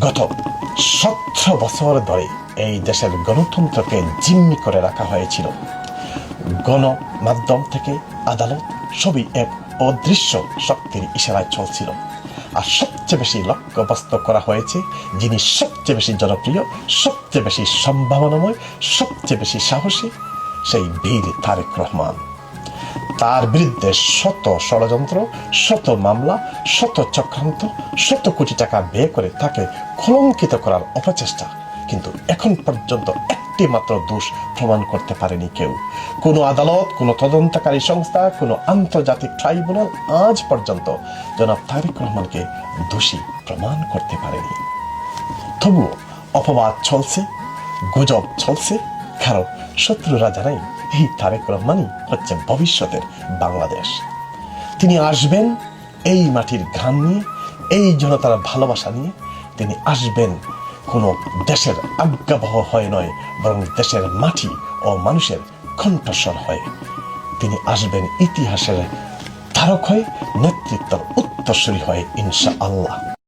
গত 17 বছর ধরে এই দেশের গণতন্ত্রকে জিম্মি করে রাখা হয়েছিল। গণমাধ্যম থেকে আদালত সবই এক অদৃশ্য শক্তির ইশারায় চলছিল। আর সবচেয়ে বেশি লক্ষ্যবস্ত করা হয়েছে যিনি সবচেয়ে বেশি জনপ্রিয়, সবচেয়ে বেশি সম্ভাবনাময়, সবচেয়ে বেশি সাহসী, সেই বীর তারেক রহমান। তার বিরুদ্ধে শত ষড়যন্ত্র, শত মামলা, শত চক্রান্ত, শত কোটি টাকা ব্যয় করে তাকে কলঙ্কিত করার অপচেষ্টা, কিন্তু এখন পর্যন্ত একটি মাত্র দোষ প্রমাণ করতে পারেনি কেউ। কোনো আদালত, কোনো তদন্তকারী সংস্থা, কোনো আন্তর্জাতিক ট্রাইব্যুনাল আজ পর্যন্ত জনাব তারেক রহমানকে দোষী প্রমাণ করতে পারেনি। তবুও অপবাদ চলছে, গুজব চলছে, কারণ শত্রুরা জানাই এই তারেক রহমানই হচ্ছে ভবিষ্যতের বাংলাদেশ। তিনি আসবেন এই মাটির ঘাম নিয়ে, এই জনতার ভালোবাসা নিয়ে। তিনি আসবেন কোনো দেশের আজ্ঞাবহ হয়ে নয়, বরং দেশের মাটি ও মানুষের কণ্ঠস্বর হয়ে। তিনি আসবেন ইতিহাসের ধারক হয়ে, নেতৃত্বের উত্তরসূরি হয়ে, ইনশাআল্লাহ।